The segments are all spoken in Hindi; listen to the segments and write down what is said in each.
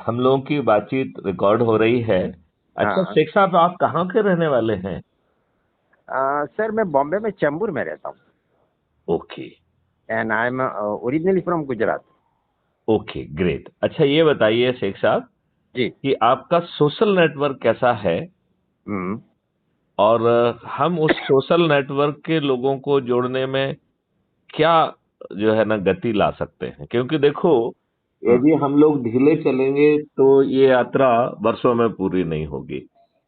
हम लोगों की बातचीत रिकॉर्ड हो रही है। अच्छा हाँ। शेख साहब, आप कहाँ के रहने वाले हैं? सर मैं बॉम्बे में चेंबूर में रहता हूँ। Okay. And I am originally from Gujarat. Okay great. अच्छा ये बताइए शेख साहब जी। कि आपका सोशल नेटवर्क कैसा है, हम्म। और हम उस सोशल नेटवर्क के लोगों को जोड़ने में क्या जो है ना गति ला सकते हैं? क्योंकि देखो, हम्म। यदि हम लोग ढीले चलेंगे तो ये यात्रा वर्षों में पूरी नहीं होगी,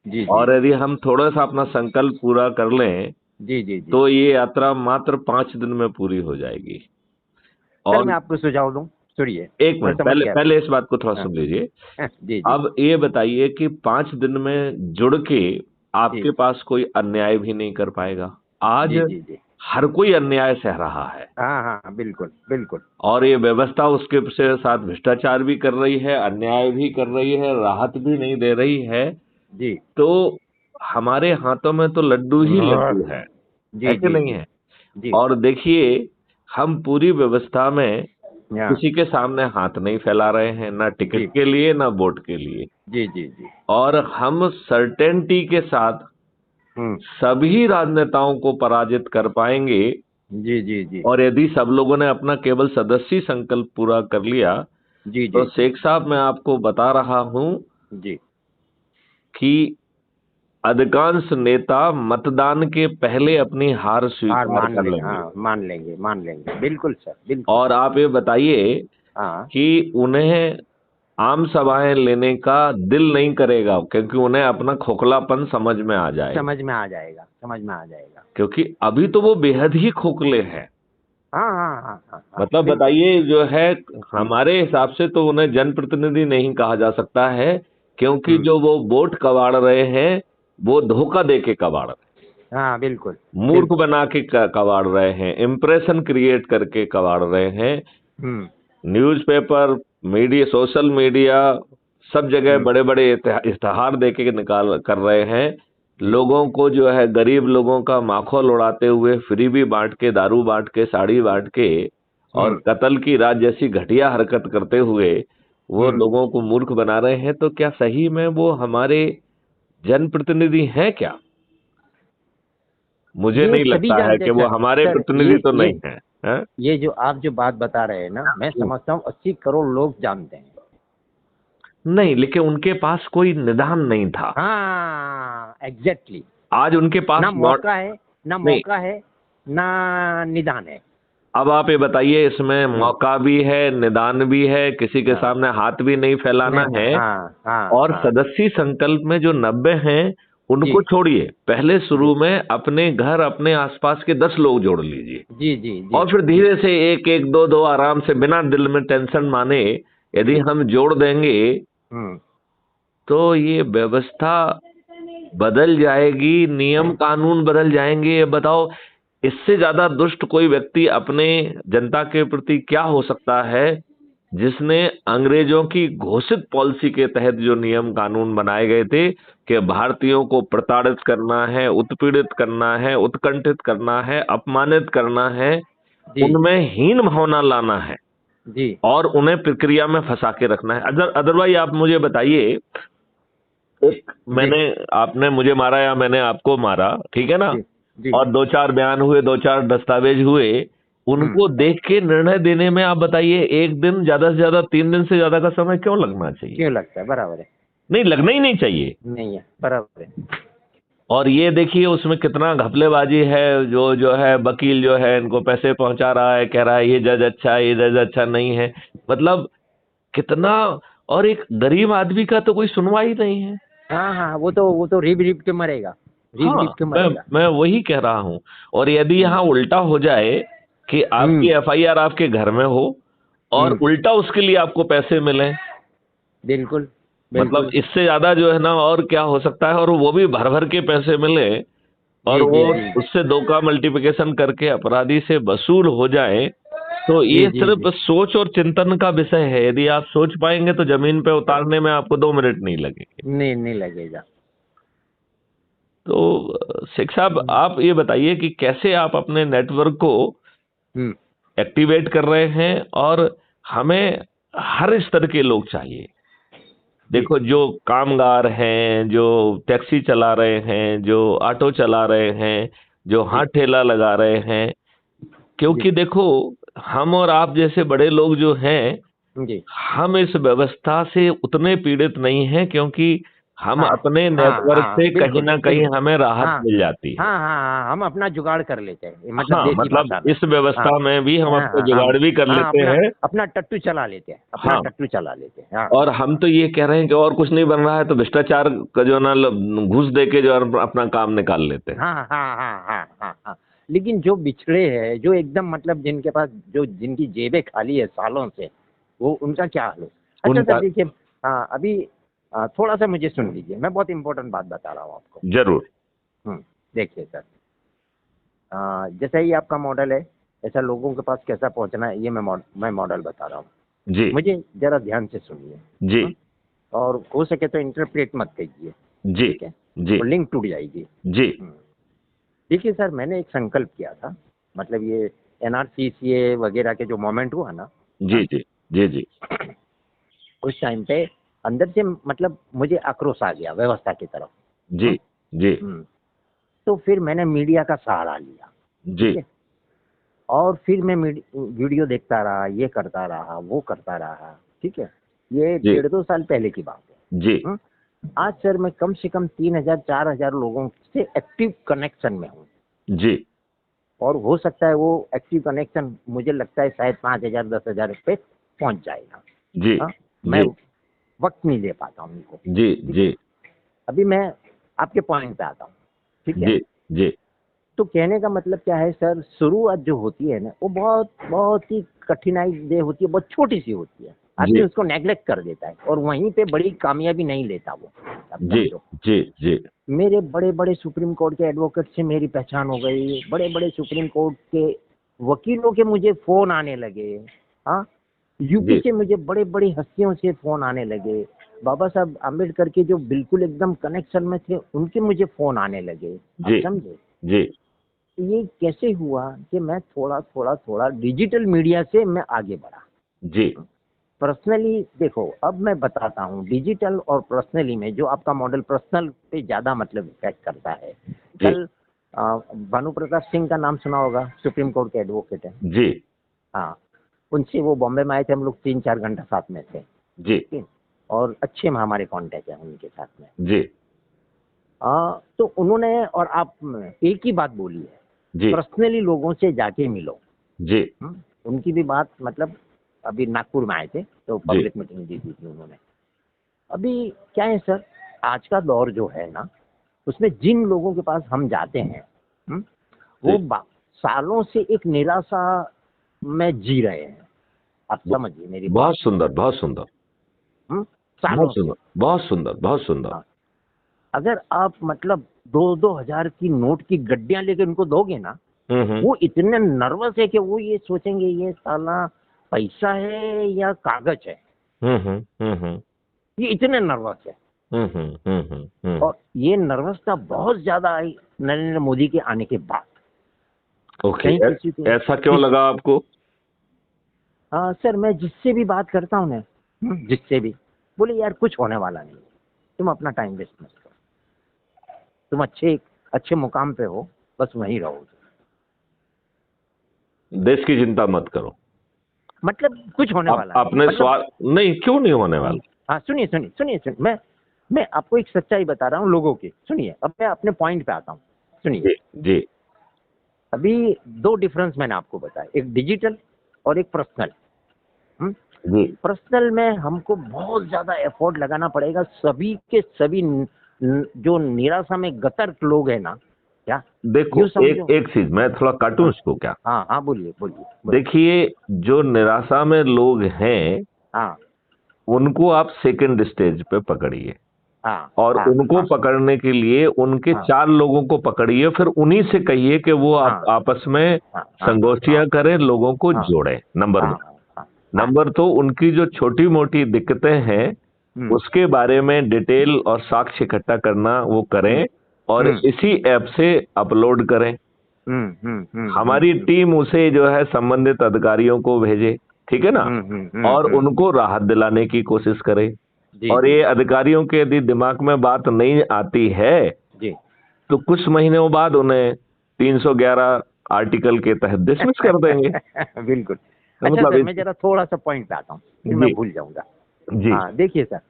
जी जी और जी। यदि हम थोड़ा सा अपना संकल्प पूरा कर लें जी जी जी। तो ये यात्रा मात्र 5 दिन में पूरी हो जाएगी। सर और मैं आपको सुझाव दूं। सुनिए। एक मैं मिनट, समझ पहले गया पहले आपको। इस बात को थोड़ा हाँ। सुन लीजिए। जी जी अब ये बताइए कि 5 दिन में जुड़ के जी आपके पास कोई अन्याय भी नहीं कर पाएगा। आज जी जी जी। हर कोई अन्याय सह रहा है, हाँ हाँ बिल्कुल बिल्कुल। और ये व्यवस्था उसके से साथ भ्रष्टाचार भी कर रही है, अन्याय भी कर रही है, राहत भी नहीं दे रही है। जी तो हमारे हाथों में तो लड्डू ही लड्डू है जी कि जी नहीं जी है? जी। और देखिए, हम पूरी व्यवस्था में हाँ। किसी के सामने हाथ नहीं फैला रहे हैं, ना टिकट जी के लिए ना वोट के लिए। जी जी जी। और हम सर्टेनिटी के साथ हम्म। सभी राजनेताओं को पराजित कर पाएंगे। जी जी जी और यदि सब लोगों ने अपना केवल सदस्यी संकल्प पूरा कर लिया, जी तो जी जी शेख साहब मैं आपको बता रहा हूं जी। कि अधिकांश नेता मतदान के पहले अपनी हार हार स्वीकार मान कर ले, लेंगे। हाँ मान लेंगे बिल्कुल सर बिल्कुल। और आप ये बताइए हाँ। कि उन्हें आम सभाएं लेने का दिल नहीं करेगा, क्योंकि उन्हें अपना खोखलापन समझ में आ जाएगा। समझ में आ जाएगा, समझ में आ जाएगा। क्योंकि अभी तो वो बेहद ही खोखले हैं। हाँ हाँ हाँ हाँ हाँ मतलब बिल्कुल। बताइए, जो है हम्म हमारे हिसाब से तो उन्हें जनप्रतिनिधि नहीं कहा जा सकता है, क्योंकि हम्म। जो वो वोट कबाड़ रहे हैं वो धोखा दे के कबाड़ रहे हाँ बिल्कुल हैं, मूर्ख बिल्कुल। बना के कबाड़ रहे हैं, इंप्रेशन क्रिएट करके कबाड़ रहे हैं। हम्म न्यूज़पेपर, मीडिया, सोशल मीडिया, सब जगह हम्म। बड़े बड़े इश्तहार दे के निकाल कर रहे हैं। जी। लोगों को जो है, गरीब लोगों का माखौल उड़ाते हुए फ्री भी बांट के, दारू बांट के, साड़ी बांट के, और हम्म कत्ल की रात जैसी घटिया हरकत करते हुए वो हम्म। लोगों को मूर्ख बना रहे हैं। तो क्या सही में वो हमारे जनप्रतिनिधि हैं क्या? मुझे ये नहीं सभी लगता है जानते कि हैं वो सर। हमारे सर प्रतिनिधि तो नहीं है, हैं? ये जो आप जो बात बता रहे हैं ना, मैं समझता हूँ 80 करोड़ लोग जानते हैं। नहीं, लेकिन उनके पास कोई निदान नहीं था। हाँ एग्जैक्टली। आज उनके पास ना मौका है, ना नहीं। मौका है, ना निदान है। अब आप ये बताइए, इसमें हम्म। मौका भी है, निदान भी है, किसी के हाँ सामने हाथ भी नहीं फैलाना नहीं, है। हाँ हाँ और हाँ। सदस्यी संकल्प में जो 90 हैं जी उनको छोड़िए, पहले जी शुरू में अपने घर, अपने आसपास के 10 लोग जोड़ लीजिए, जी जी जी और फिर जी। धीरे से एक एक दो दो आराम से, बिना दिल में टेंशन माने, यदि जी। हम जोड़ देंगे हम्म। तो ये व्यवस्था बदल जाएगी, नियम कानून बदल जाएंगे। ये बताओ, इससे ज्यादा दुष्ट कोई व्यक्ति अपने जनता के प्रति क्या हो सकता है, जिसने अंग्रेजों की घोषित पॉलिसी के तहत जो नियम कानून बनाए गए थे कि भारतीयों को प्रताड़ित करना है, उत्पीड़ित करना है, उत्कंठित करना है, अपमानित करना है, जी उनमें हीन भावना लाना है, जी और उन्हें प्रक्रिया में फंसा के रखना है। अदरवाइज आप मुझे बताइए, एक जी मैंने, आपने मुझे मारा या मैंने आपको मारा, ठीक है ना, जी जी। और दो चार बयान हुए, दो चार दस्तावेज हुए, हम्म। उनको देख के निर्णय देने में आप बताइए, एक दिन, ज्यादा से ज्यादा 3 दिन से ज्यादा का समय क्यों लगना चाहिए? क्यों लगता है? बराबर है। नहीं, लगना ही नहीं चाहिए। नहीं है, बराबर है। और ये देखिए उसमें कितना घपलेबाजी है, जो जो है वकील जो है इनको पैसे पहुंचा रहा है, कह रहा है ये जज अच्छा है, ये जज अच्छा नहीं है। मतलब कितना, और एक गरीब आदमी का तो कोई सुनवाई नहीं है। हाँ हाँ, वो तो रीब रीब के मरेगा, रीब हाँ, रीब के मैं मरेगा। मैं वही कह रहा हूं। और यदि हम्म यहाँ उल्टा हो जाए कि आपकी हम्म एफआईआर आपके घर में हो, और हम्म। उल्टा उसके लिए आपको पैसे मिले, बिल्कुल मतलब बिल्कुल। इससे ज्यादा जो है ना और क्या हो सकता है? और वो भी भर भर के पैसे मिले, और जी वो जी जी उससे दो का मल्टीप्लिकेशन करके अपराधी से वसूल हो जाए, तो जी ये जी सिर्फ जी। सोच और चिंतन का विषय है। यदि आप सोच पाएंगे तो जमीन पे उतारने में आपको 2 मिनट नहीं लगेंगे। नहीं नहीं लगेगा। तो शेख साहब, हम्म आप ये बताइए कि कैसे आप अपने नेटवर्क को हम्म। एक्टिवेट कर रहे हैं, और हमें हर स्तर के लोग चाहिए। देखो, जो कामगार हैं, जो टैक्सी चला रहे हैं, जो ऑटो चला रहे हैं, जो जी हाथ ठेला लगा रहे हैं, जी क्योंकि देखो, हम और आप जैसे बड़े लोग जो हैं, जी। हम इस व्यवस्था से उतने पीड़ित नहीं हैं, क्योंकि हम हाँ अपने हाँ नेटवर्क हाँ, से कहीं बिल्कुल ना कहीं बिल्कुल। हमें राहत हाँ मिल जाती है। हाँ हाँ हाँ, हम अपना जुगाड़ कर लेते हैं, मतलब हाँ, देसी मतलब भाषा में। इस हाँ व्यवस्था में भी हम हाँ अपना हाँ, हम जुगाड़ भी कर हाँ लेते अपना हैं। अपना टट्टू चला लेते हैं, अपना हाँ, टट्टू चला लेते हैं। हाँ और हम तो ये कह रहे हैं कि और कुछ नहीं बन रहा है तो भ्रष्टाचार का जो है ना, घूस दे के जो है अपना काम निकाल लेते हैं। हाँ हाँ हाँ हाँ हाँ हाँ। लेकिन जो बिछड़े हैं, जो एकदम मतलब जिनके पास, जो जिनकी जेबें खाली है सालों से, वो उनका क्या हाल है? अच्छा सर उनका। देखिए, हाँ अभी थोड़ा सा मुझे सुन लीजिए, मैं बहुत इंपॉर्टेंट बात बता रहा हूँ आपको। जरूर। देखिए सर, जैसा ही आपका मॉडल है, ऐसा लोगों के पास कैसा पहुंचना है, ये मैं मॉडल बता रहा हूँ। जी मुझे जरा ध्यान से सुनिए। जी हाँ? और हो सके तो इंटरप्रेट मत कीजिए, जी ठीक है? जी वो लिंक टूट जाएगी। जी हम्म। देखिए सर, मैंने एक संकल्प किया था, मतलब ये एनआरसीसीए वगैरह के जो मोमेंट हुआ ना, जी हाँ, जी जी जी उस टाइम पे अंदर से मतलब मुझे आक्रोश आ गया व्यवस्था की तरफ। जी हम्म, जी हम्म। तो फिर मैंने मीडिया का सहारा लिया, जी ठीक है? और फिर मैं वीडियो देखता रहा, ये करता रहा, वो करता रहा, ठीक है? ये जी 1.5-2 साल पहले की बात है। जी हम्म। आज सर मैं कम से कम 3,000-4,000 लोगों से एक्टिव कनेक्शन में हूँ। जी और हो सकता है वो एक्टिव कनेक्शन, मुझे लगता है शायद 5,000-10,000 पे पहुंच जाएगा। जी हाँ, मैं जी वक्त नहीं दे पाता हूँ उनको, जी ठीक जी है? अभी मैं आपके पॉइंट पे आता हूँ, ठीक है? जी जी तो कहने का मतलब क्या है सर, शुरुआत जो होती है ना, वो बहुत बहुत ही कठिनाई दे होती है, बहुत छोटी सी होती है। आदमी जी उसको नेग्लेक्ट कर देता है और वहीं पे बड़ी कामयाबी नहीं लेता वो। आप जी समझो, जी जी मेरे बड़े बड़े सुप्रीम कोर्ट के एडवोकेट से मेरी पहचान हो गई, बड़े बड़े सुप्रीम कोर्ट के वकीलों के मुझे फोन आने लगे। हाँ, यूपी जी से मुझे बड़े बड़ी हस्तियों से फोन आने लगे। बाबा साहब आम्बेडकर के जो बिल्कुल एकदम कनेक्शन में थे, उनके मुझे फोन आने लगे। आप जी समझे? जी ये कैसे हुआ कि मैं थोड़ा थोड़ा थोड़ा डिजिटल मीडिया से मैं आगे बढ़ा। जी पर्सनली देखो, अब मैं बताता हूँ डिजिटल और पर्सनली में, जो आपका मॉडल पर्सनल पे ज्यादा मतलब इफेक्ट करता है। जी कल भानु प्रताप सिंह का नाम सुना होगा, सुप्रीम कोर्ट के एडवोकेट है। जी हाँ, उनसे वो बॉम्बे में आए थे, हम लोग 3-4 घंटा साथ में थे, जी ठीक है? और अच्छे में हमारे कांटेक्ट है उनके साथ में। जी तो उन्होंने और आप एक ही बात बोली है, जी पर्सनली लोगों से जाके मिलो। जी उनकी भी बात मतलब, अभी नागपुर में आए थे तो जी पब्लिक मीटिंग दी थी उन्होंने। अभी क्या है सर, आज का दौर जो है ना, उसमें जिन लोगों के पास हम जाते हैं, हम्म, वो जी सालों से एक निराशा में जी रहे हैं। आप ब- समझिए मेरी बात। बहुत सुंदर, बहुत सुंदर, बहुत सालों से। सुंदर, बहुत सुंदर, बहुत सुंदर। हाँ, अगर आप मतलब 2-2 हजार की नोट की गड्डियां लेके उनको दोगे ना, हम्म। वो इतने नर्वस है कि वो ये सोचेंगे ये साला पैसा है या कागज है। हम्म। ये इतने नर्वस है। और ये नर्वसता बहुत ज्यादा आई नरेंद्र मोदी के आने के बाद। ओके। कहीं किसी को ऐसा क्यों लगा आपको? सर मैं जिससे भी बात करता हूँ ना, जिससे भी, बोले यार कुछ होने वाला नहीं, तुम अपना टाइम वेस्ट मत करो, तुम अच्छे अच्छे मुकाम पे हो, बस वहीं रहो। देश की चिंता मत करो। मतलब कुछ होने आप वाला नहीं अपने मतलब। स्वार्थ नहीं, क्यों नहीं होने वाला? हाँ, सुनिए सुनिए सुनिए सुनिए, मैं आपको एक सच्चाई बता रहा हूँ लोगों की, सुनिए। अब मैं अपने पॉइंट पे आता हूँ, सुनिए। जी जी अभी दो डिफरेंस मैंने आपको बताया, एक डिजिटल और एक पर्सनल। जी। पर्सनल में हमको बहुत ज्यादा एफर्ट लगाना पड़ेगा, सभी के सभी जो निराशा में गतर लोग हैं ना, क्या देखो, यूँ एक समझो। एक चीज मैं थोड़ा काटूं हाँ इसको क्या? हाँ हाँ, बोलिए बोलिए बोलिए। देखिए, जो निराशा में लोग हैं, हाँ उनको आप सेकंड स्टेज पे पकड़िए, हाँ और हाँ उनको हाँ पकड़ने के लिए उनके हाँ 4 लोगों को पकड़िए, फिर उन्हीं से कहिए कि वो हाँ आपस में हाँ हाँ हाँ संगोष्ठियां करें, लोगों को हाँ जोड़ें। नंबर हाँ वन। हाँ हाँ हाँ। नंबर 2, उनकी जो छोटी मोटी दिक्कतें हैं हम्म उसके बारे में डिटेल और साक्ष्य इकट्ठा करना वो हम्म करें, और हम्म इसी ऐप से अपलोड करें। हमारी हम्म टीम उसे जो है संबंधित अधिकारियों को भेजे, ठीक है ना, और हम्म। उनको राहत दिलाने की कोशिश करे। जी और जी ये अधिकारियों के यदि दिमाग में बात नहीं आती है जी तो कुछ महीनों बाद उन्हें 311 आर्टिकल के तहत डिसमिस कर देंगे। बिल्कुल। तो अच्छा मतलब सर, मैं जरा थोड़ा सा पॉइंट पे आता हूँ, फिर मैं जी भूल जाऊंगा। जी हाँ देखिए सर,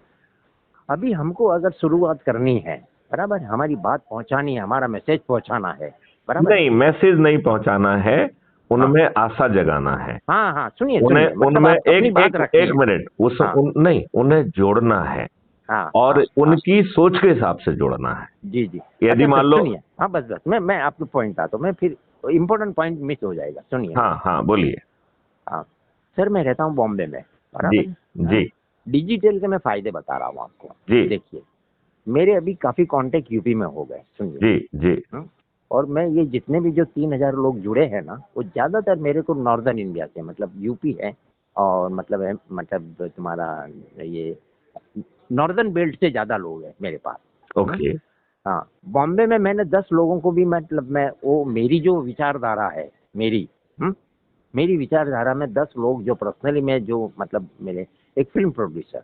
अभी हमको अगर शुरुआत करनी है, बराबर, हमारी बात पहुंचानी है, हमारा मैसेज पहुंचाना है, बराबर है। नहीं, मैसेज नहीं पहुंचाना है, हाँ उनमें आशा जगाना है। हाँ हाँ, सुनिए उन्हें सुनिए, मतलब उनमें आप अपनी एक बात एक एक रखिए। मिनट हाँ नहीं, उन्हें जोड़ना है हाँ और हाँ हाँ, उनकी सोच के हिसाब से जोड़ना है। जी जी। यदि अच्छा मान सर लो, सुनिए, हाँ बस बस, मैं आपके पॉइंट आता हूँ, मैं फिर इम्पोर्टेंट पॉइंट मिस हो जाएगा, सुनिए हाँ मेरी। हाँ बोलिए। हाँ सर, मैं रहता हूँ बॉम्बे में, जी बराबर है। जी हाँ, डिजिटल के मैं फायदे बता रहा हूँ आपको। जी देखिए, मेरे अभी काफी कांटेक्ट यूपी में हो गए, सुनिए। जी जी और मैं ये जितने भी जो 3,000 लोग जुड़े हैं ना, वो ज्यादातर मेरे को नॉर्दर्न इंडिया से, मतलब यूपी है, और मतलब है, मतलब तुम्हारा ये नॉर्दर्न बेल्ट से ज्यादा लोग हैं मेरे पास। हम्म, ओके। हाँ, बॉम्बे में मैंने 10 लोगों को भी, मतलब मैं वो मेरी जो विचारधारा है, मेरी मेरी विचारधारा में 10 लोग जो पर्सनली, मैं जो मतलब मेरे एक फिल्म प्रोड्यूसर,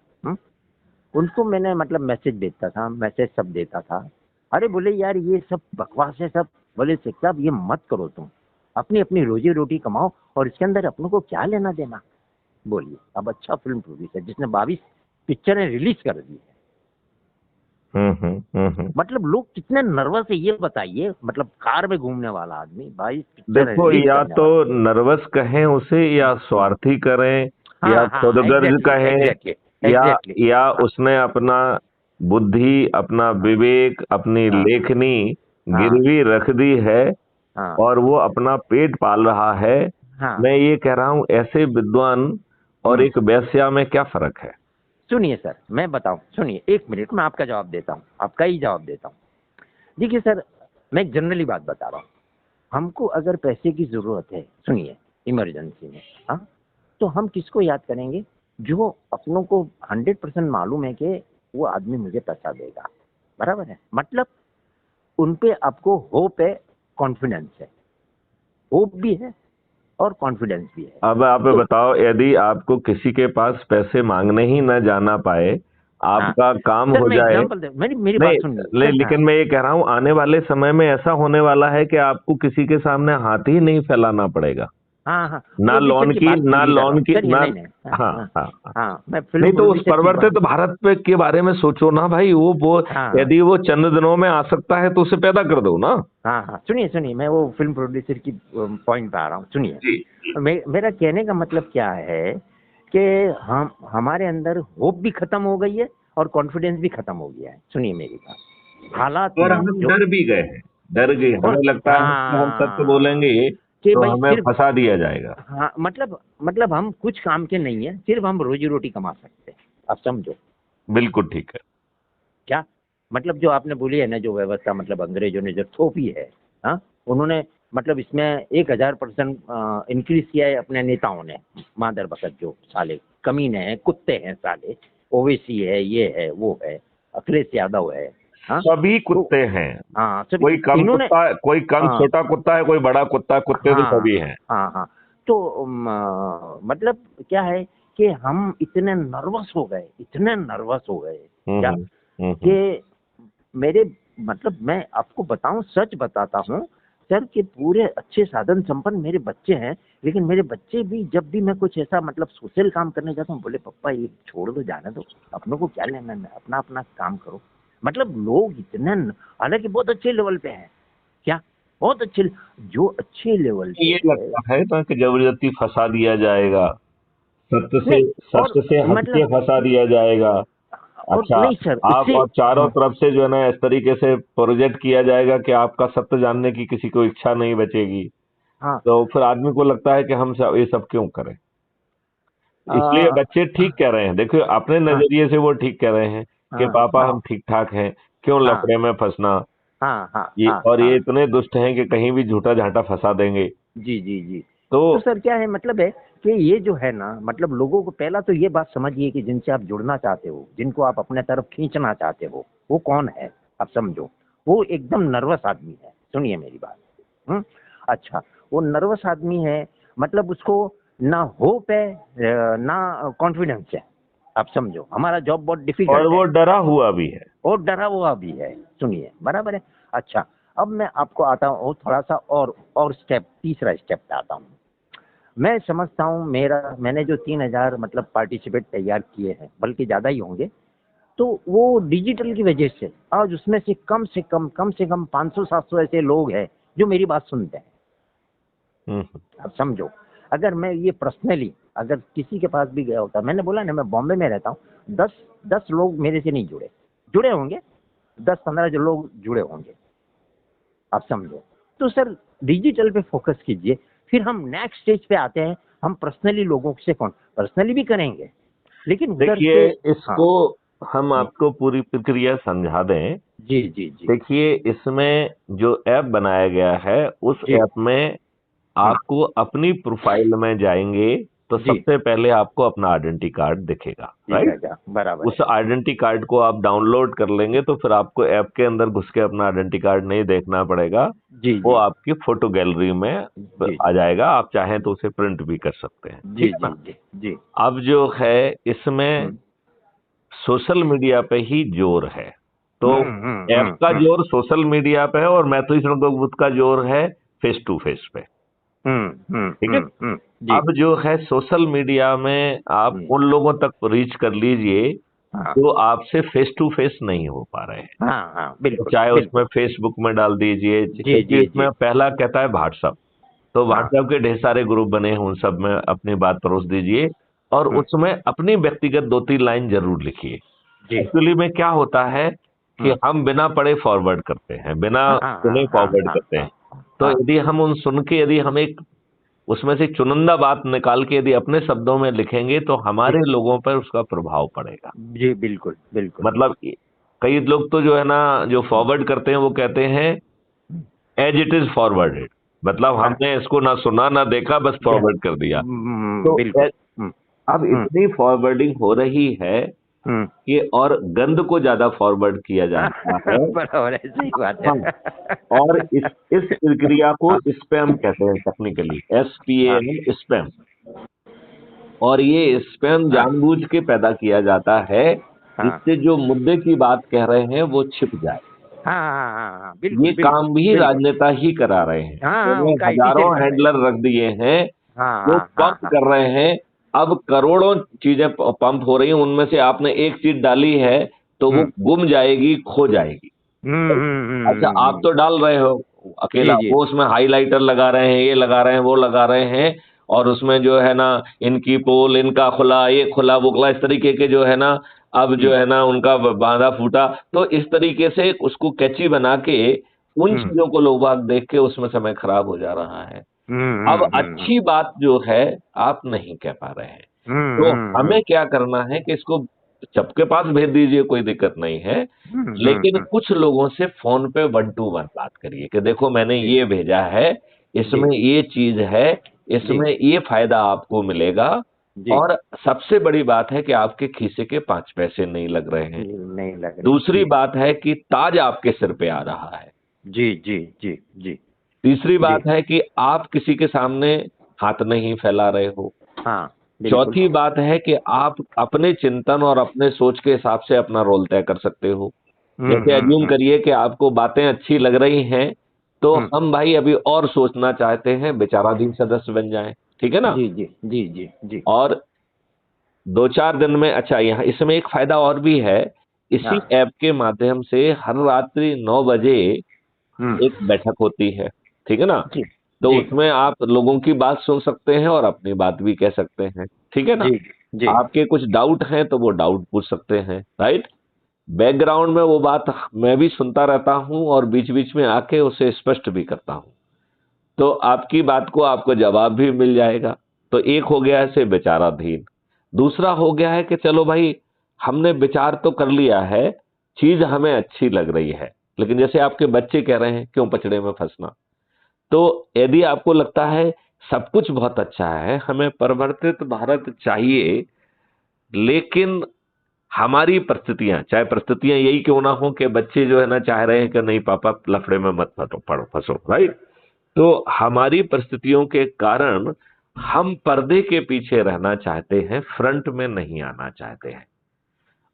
उनको मैंने मतलब मैसेज भेजता था, मैसेज सब देता था। अरे बोले यार ये सब बकवास है सब। बोले शेख साहब ये मत करो तुम, अपनी अपनी रोजी रोटी कमाओ, और इसके अंदर अपनों को क्या लेना देना। बोलिए, अब अच्छा फिल्म प्रोड्यूसर जिसने 22 पिक्चरें रिलीज कर दी है, हम्म। मतलब लोग कितने नर्वस है ये बताइए, मतलब कार में घूमने वाला आदमी 22 पिक्चर देखो, रिलीज या करने तो वाला। नर्वस कहें उसे, या स्वार्थी करें, या हाँ हाँ, खुदगर्ज एग्जैक्टली कहें, एग्जैक्टली या एग्जैक्टली। या हाँ उसने अपना बुद्धि, अपना हाँ विवेक, अपनी हाँ लेखनी हाँ गिरवी रख दी है हाँ और वो अपना पेट पाल रहा है। हाँ। मैं ये कह रहा हूं, ऐसे विद्वान और हम्म, एक वेश्या में क्या फर्क है? सुनिए सर, मैं बताऊं, सुनिए एक मिनट, मैं आपका जवाब देता हूं, आपका ही जवाब देता हूं। देखिए सर, मैं एक जनरली बात बता रहा हूं। हमको अगर पैसे की जरूरत है, सुनिए, इमरजेंसी में, हाँ, तो हम किसको याद करेंगे? जो अपनों को 100% मालूम है कि वो आदमी मुझे पैसा देगा, बराबर है, मतलब उन पे आपको होप है, कॉन्फिडेंस है, होप भी है और कॉन्फिडेंस भी है। अब आप तो बताओ, यदि आपको किसी के पास पैसे मांगने ही न जाना पाए, हाँ आपका काम सर, हो मैं जाए। एग्जांपल दे, मेरी मेरी नहीं बात सुनिए नहीं, सर। हाँ लेकिन मैं ये कह रहा हूं, आने वाले समय में ऐसा होने वाला है कि आपको किसी के सामने हाथ ही नहीं फैलाना पड़ेगा। हाँ हाँ, ना वो भी लोन चलिए, की, बात ना पूरी कर रहा लोन हूँ, की, चलिए, ना। नहीं नहीं, हाँ हाँ हाँ हाँ हाँ। हाँ, मैं फिल्म नहीं तो उस प्रोड्यूसर की परवर्तित बात। भारत पे के बारे में सोचो ना भाई। वो हाँ हाँ यदि वो चंद दिनों में आ सकता है तो उसे पैदा कर दो ना। हाँ हाँ, सुनिए सुनिए, मैं वो फिल्म प्रोड्यूसर की पॉइंट पे आ रहा हूँ, सुनिए। जी मेरा कहने का मतलब क्या है कि हम हमारे अंदर होप भी खत्म हो गई है और कॉन्फिडेंस भी खत्म हो गया है। सुनिए मेरी बात, हालात और में हम जो, डर भी गए हैं, डर गए, हमें लगता है कि हम सत्य हाँ, बोलेंगे कि तो भाई हमें सिर्फ, फंसा दिया जाएगा। हाँ, मतलब हम कुछ काम के नहीं है, सिर्फ हम रोजी रोटी कमा सकते हैं, आप समझो बिल्कुल ठीक है। क्या। मतलब जो आपने बोली है ना, जो व्यवस्था, मतलब अंग्रेजों ने जो थोपी है, हाँ, उन्होंने मतलब इसमें 1000% इंक्रीज किया है अपने नेताओं ने। मादर बकत जो साले कमीने हैं, कुत्ते हैं साले, ओवैसी है, ये है, वो है, अखिलेश यादव है, हाँ, सभी तो कुत्ते हैं। हाँ सभी, कोई कम इन्होंने, कुत्ता, कोई कम हाँ छोटा कुत्ता है, कोई बड़ा कुत्ता, कुत्ते तो हाँ सभी हैं। हाँ हाँ, तो मतलब क्या है कि हम इतने नर्वस हो गए, इतने नर्वस हो गए, हम्म क्या, हम्म हम्म। कि मेरे, मतलब मैं आपको बताऊं, सच बताता हूं सर, कि पूरे अच्छे साधन संपन्न मेरे बच्चे हैं, लेकिन मेरे बच्चे भी जब भी मैं कुछ ऐसा मतलब सोशल काम करने जाता हूँ, बोले पापा ये छोड़ दो, जाने दो, अपनों को क्या लेना है, अपना अपना काम करो। मतलब लोग इतने, हालांकि बहुत अच्छे लेवल पे हैं, क्या, बहुत अच्छे, जो अच्छे लेवल पे ये है, लगता है ना कि जबरदस्ती फंसा दिया जाएगा, सत्य से, नहीं, और सत्य से हटके मतलब, फंसा दिया जाएगा। और अच्छा, नहीं सर, आप उससे, और चारों हाँ तरफ से जो है ना इस तरीके से प्रोजेक्ट किया जाएगा कि आपका सत्य जानने की किसी को इच्छा नहीं बचेगी। हाँ, तो फिर आदमी को लगता है कि हम सब ये सब क्यों करें। इसलिए बच्चे ठीक कह रहे हैं, देखिए अपने हाँ नजरिए से वो ठीक कह रहे हैं कि हाँ पापा हाँ हम ठीक ठाक हैं, क्यों हाँ लफड़े में फंसना। हाँ हाँ ये हाँ और ये हाँ, इतने दुष्ट हैं कि कहीं भी झूठा झाटा फंसा देंगे। जी जी जी। तो तो सर क्या है, मतलब है कि ये जो है ना, मतलब लोगों को पहला तो ये बात समझिए कि जिनसे आप जुड़ना चाहते हो, जिनको आप अपने तरफ खींचना चाहते हो, वो कौन है, आप समझो। वो एकदम नर्वस आदमी है, सुनिए मेरी बात। अच्छा, वो नर्वस आदमी है, मतलब उसको ना होप है, ना कॉन्फिडेंस है, आप समझो, हमारा जॉब बहुत और डिफिकल्ट वो है डरा हुआ भी है। और डरा हुआ भी है। सुनिए, बराबर है। अच्छा, अब मैं आपको आता हूँ थोड़ा सा और स्टेप, तीसरा स्टेप पे आता हूँ। मैं समझता हूँ मैंने जो 3,000 मतलब पार्टिसिपेट तैयार किए हैं, बल्कि ज़्यादा ही होंगे, तो वो डिजिटल की वजह से आज उसमें से कम से कम 500-700 ऐसे लोग हैं जो मेरी बात सुनते हैं। आप समझो, अगर मैं ये पर्सनली अगर किसी के पास भी गया होता, मैंने बोला ना मैं बॉम्बे में रहता हूँ, 10 लोग मेरे से नहीं जुड़े होंगे, 10-15 जो लोग जुड़े होंगे। आप समझो, तो सर डिजिटल पे फोकस कीजिए, फिर हम नेक्स्ट स्टेज पे आते हैं। हम पर्सनली लोगों से पर्सनली भी करेंगे, लेकिन उधर देखिए, से। हाँ। इसको हम हम्म, आपको पूरी प्रक्रिया समझा दें। जी जी जी देखिए, इसमें जो ऐप बनाया गया है, उस जी। ऐप में हम्म, आपको अपनी प्रोफाइल में जाएंगे तो जी सबसे पहले आपको अपना आइडेंटिटी कार्ड दिखेगा, ठीक राइट। है क्या, बराबर उस है। आइडेंटिटी कार्ड को आप डाउनलोड कर लेंगे तो फिर आपको ऐप के अंदर घुस के अपना आइडेंटिटी कार्ड नहीं देखना पड़ेगा। जी वो जी आपकी फोटो गैलरी में जी आ जी जाएगा, आप चाहें तो उसे प्रिंट भी कर सकते हैं, ठीक जी है जी ना। जी जी। अब जो है इसमें हम्म सोशल मीडिया पे ही जोर है, तो हम्म हम्म ऐप हम्म का हम्म जोर सोशल मीडिया पे है और मैथुसन बुद्ध का जोर है फेस टू फेस पे, ठीक है। जी। अब जो है सोशल मीडिया में आप हम्म, उन लोगों तक रीच कर लीजिए हाँ जो आपसे फेस टू फेस नहीं हो पा रहे हैं। हाँ हाँ, तो बिल्कुल चाहे बिल्कुल। उसमें फेसबुक में डाल दीजिए, जी क्योंकि जी जी। इसमें पहला कहता है व्हाट्सअप, तो हाँ। व्हाट्सएप के ढेर सारे ग्रुप बने हैं, उन सब में अपनी बात परोस दीजिए और हम्म, उसमें अपनी व्यक्तिगत 2-3 लाइन जरूर लिखिए। जी। एक्चुअली में क्या होता है कि हम्म, हम बिना पढ़े फॉरवर्ड करते हैं, बिना हाँ हाँ सुने हाँ फॉरवर्ड हाँ करते हैं। हाँ तो हाँ। यदि हम उन सुन के यदि हम एक उसमें से चुनिंदा बात निकाल के यदि अपने शब्दों में लिखेंगे तो जी हमारे लोगों पर उसका प्रभाव पड़ेगा। जी, बिल्कुल बिल्कुल। मतलब कई लोग तो जो है ना, जो हम्म, फॉरवर्ड करते हैं वो कहते हैं हम्म, एज इट इज फॉरवर्डेड, मतलब हाँ, हमने इसको ना सुना ना देखा, बस फॉरवर्ड कर दिया। तो बिल्कुल। हम्म अब हम्म इतनी फॉरवर्डिंग हो रही है हम्म। कि और गंद को ज्यादा फॉरवर्ड किया जा रहा है। बराबर है, सही बात है। हाँ, और इस प्रक्रिया को हाँ स्पैम कहते हैं, टेक्निकली हाँ SPAM, स्पैम। और ये स्पैम हाँ जानबूझ के पैदा किया जाता है हाँ जिससे जो मुद्दे की बात कह रहे हैं वो छिप जाए। हाँ हाँ हाँ हाँ, ये बिल्कुल बिल्कुल काम भी बिल्कुल। राजनेता ही करा रहे हैं, हाँ हाँ, उन्हें उनका आईटी हजारों सेल कर रहे हैं। हैंडलर रख दिए हैं हाँ जो हाँ हाँ पंप हाँ। कर रहे हैं। अब करोड़ों चीजें पंप हो रही हैं, उनमें से आपने एक चीज डाली है तो वो हम्म गुम जाएगी, खो जाएगी। अच्छा, आप तो डाल रहे हो अकेला, जी जी। वो उसमें हाइलाइटर लगा रहे हैं, ये लगा रहे हैं, वो लगा रहे हैं, और उसमें जो है ना इनकी पोल, इनका खुला, ये खुला, वो खुला, इस तरीके के जो है ना, अब जो हम्म है ना उनका बांधा फूटा, तो इस तरीके से उसको कैची बना के उन हम्म चीजों को लोग बाग देख के उसमें समय खराब हो जा रहा है। अब हम्म अच्छी बात जो है आप नहीं कह पा रहे हैं, तो हमें क्या करना है कि इसको सबके पास भेज दीजिए, कोई दिक्कत नहीं है, लेकिन हम्म। कुछ लोगों से फोन पे 1-to-1 बात करिए कि देखो मैंने जी ये भेजा है, जी इसमें ये चीज है, जी इसमें ये फायदा आपको मिलेगा, जी। और सबसे बड़ी बात है कि आपके खीसे के 5 पैसे नहीं लग रहे हैं। नहीं लग रही दूसरी जी बात है कि ताज आपके सिर पे आ रहा है। जी जी जी जी तीसरी जी। बात है कि आप किसी के सामने हाथ नहीं फैला रहे हो। हाँ, बिल्कुल। चौथी बात है कि आप अपने चिंतन और अपने सोच के हिसाब से अपना रोल तय कर सकते हो। जैसे अज्यूम हम्म। करिए कि आपको बातें अच्छी लग रही हैं, तो हम्म, हम भाई अभी और सोचना चाहते हैं, विचाराधीन सदस्य बन जाएं, ठीक है ना। जी जी जी जी जी। और 2-4 दिन में, अच्छा यहाँ इसमें एक फायदा और भी है, इसी हाँ। ऐप के माध्यम से हर रात्रि 9 बजे एक हम्म। बैठक होती है, ठीक है ना। जी तो जी उसमें आप लोगों की बात सुन सकते हैं और अपनी बात भी कह सकते हैं, ठीक है ना। जी जी आपके कुछ डाउट हैं तो वो डाउट पूछ सकते हैं, राइट। बैकग्राउंड में वो बात मैं भी सुनता रहता हूं और बीच बीच में आके उसे स्पष्ट भी करता हूं, तो आपकी बात को आपको जवाब भी मिल जाएगा। तो एक हो गया है से विचाराधीन। दूसरा हो गया है कि चलो भाई, हमने विचार तो कर लिया है, चीज हमें अच्छी लग रही है, लेकिन जैसे आपके बच्चे कह रहे हैं क्यों पचड़े में फंसना। तो यदि आपको लगता है सब कुछ बहुत अच्छा है, हमें परिवर्तित भारत चाहिए, लेकिन हमारी परिस्थितियां, चाहे परिस्थितियां यही क्यों ना हो कि बच्चे जो है ना चाह रहे हैं कि नहीं पापा लफड़े में मत फंसो, राइट। तो हमारी परिस्थितियों के कारण हम पर्दे के पीछे रहना चाहते हैं, फ्रंट में नहीं आना चाहते हैं।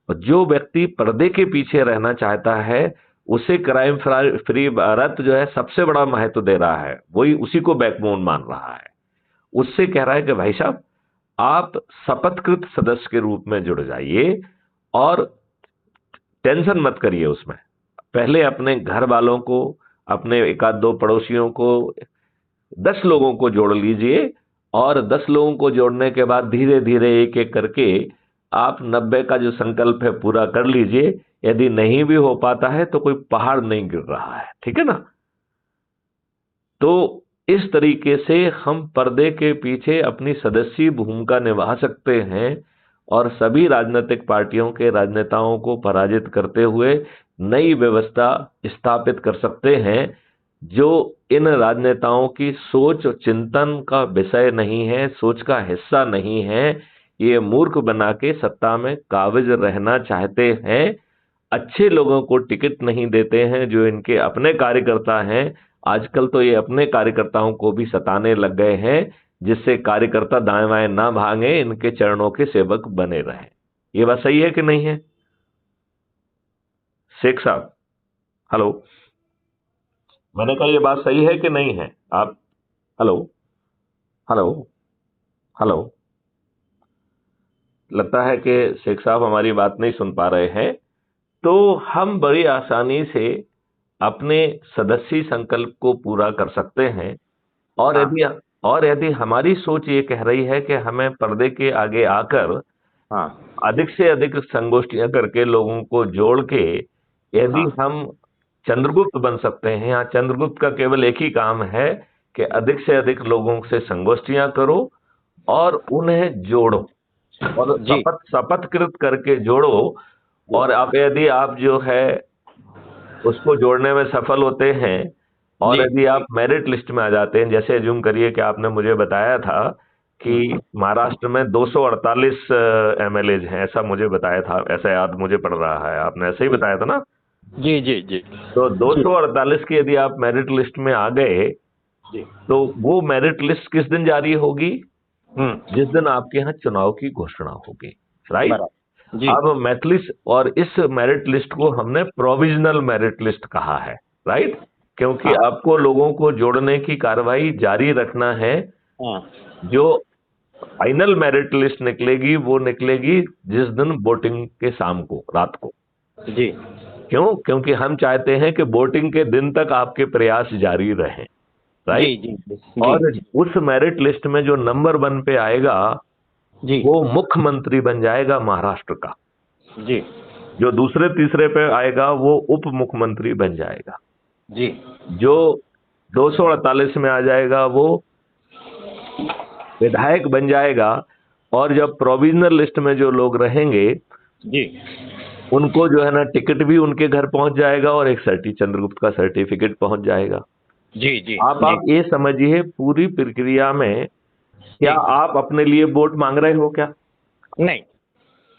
और जो व्यक्ति पर्दे के पीछे रहना चाहता है उसे क्राइम फ्री भारत जो है सबसे बड़ा महत्व दे रहा है, वही उसी को बैकबोन मान रहा है। उससे कह रहा है कि भाई साहब, आप शपथकृत सदस्य के रूप में जुड़ जाइए और टेंशन मत करिए उसमें। पहले अपने घर वालों को, अपने एक आध दो पड़ोसियों को, 10 लोगों को जोड़ लीजिए और 10 लोगों को जोड़ने के बाद धीरे धीरे एक एक करके आप 90 का जो संकल्प है पूरा कर लीजिए। यदि नहीं भी हो पाता है तो कोई पहाड़ नहीं गिर रहा है, ठीक है ना। तो इस तरीके से हम पर्दे के पीछे अपनी सदस्यी भूमिका निभा सकते हैं और सभी राजनीतिक पार्टियों के राजनेताओं को पराजित करते हुए नई व्यवस्था स्थापित कर सकते हैं जो इन राजनेताओं की सोच और चिंतन का विषय नहीं है, सोच का हिस्सा नहीं है। ये मूर्ख बना के सत्ता में काबिज रहना चाहते हैं, अच्छे लोगों को टिकट नहीं देते हैं जो इनके अपने कार्यकर्ता हैं। आजकल तो ये अपने कार्यकर्ताओं को भी सताने लग गए हैं, जिससे कार्यकर्ता दाएं बाएं ना भागे, इनके चरणों के सेवक बने रहें। ये बात सही है कि नहीं है शेख साहब? हेलो, मैंने कहा ये बात सही है कि नहीं है? आप हेलो हेलो हेलो, लगता है कि शेख साहब हमारी बात नहीं सुन पा रहे हैं। तो हम बड़ी आसानी से अपने सदस्यी संकल्प को पूरा कर सकते हैं। और हाँ यदि और यदि हमारी सोच ये कह रही है कि हमें पर्दे के आगे आकर हाँ अधिक से अधिक संगोष्ठियां करके लोगों को जोड़ के यदि हाँ हम चंद्रगुप्त बन सकते हैं, यहाँ चंद्रगुप्त का केवल एक ही काम है कि अधिक से अधिक लोगों से संगोष्ठियां करो और उन्हें जोड़ो और जी शपथकृत करके जोड़ो। और अब यदि आप जो है उसको जोड़ने में सफल होते हैं और जी यदि आप मेरिट लिस्ट में आ जाते हैं, जैसे अज्यूम करिए कि आपने मुझे बताया था कि महाराष्ट्र में 248 एमएलए हैं, ऐसा मुझे बताया था, ऐसा याद मुझे पड़ रहा है, आपने ऐसे ही बताया था ना। जी जी जी तो 248 की यदि आप मेरिट लिस्ट में आ गए जी तो वो मेरिट लिस्ट किस दिन जारी होगी? हम्म जिस दिन आपके यहाँ चुनाव की घोषणा होगी, राइट। बराबर जी अब मेरिट और इस मेरिट लिस्ट को हमने प्रोविजनल मेरिट लिस्ट कहा है, राइट, क्योंकि हाँ आपको लोगों को जोड़ने की कार्रवाई जारी रखना है। हाँ जो फाइनल मेरिट लिस्ट निकलेगी वो निकलेगी जिस दिन वोटिंग के शाम को, रात को। जी क्यों? क्योंकि हम चाहते हैं कि वोटिंग के दिन तक आपके प्रयास जारी रहें, जी राइट। जी और जी उस मेरिट लिस्ट में जो नंबर 1 पे आएगा जी वो मुख्यमंत्री बन जाएगा महाराष्ट्र का। जी जो दूसरे तीसरे पे आएगा वो उप मुख्यमंत्री बन जाएगा। जी जो 248 में आ जाएगा वो विधायक बन जाएगा। और जब प्रोविजनल लिस्ट में जो लोग रहेंगे जी उनको जो है ना टिकट भी उनके घर पहुंच जाएगा और एक चंद्रगुप्त का सर्टिफिकेट पहुंच जाएगा। जी जी आप ये समझिए पूरी प्रक्रिया में क्या जी आप अपने लिए वोट मांग रहे हो? क्या नहीं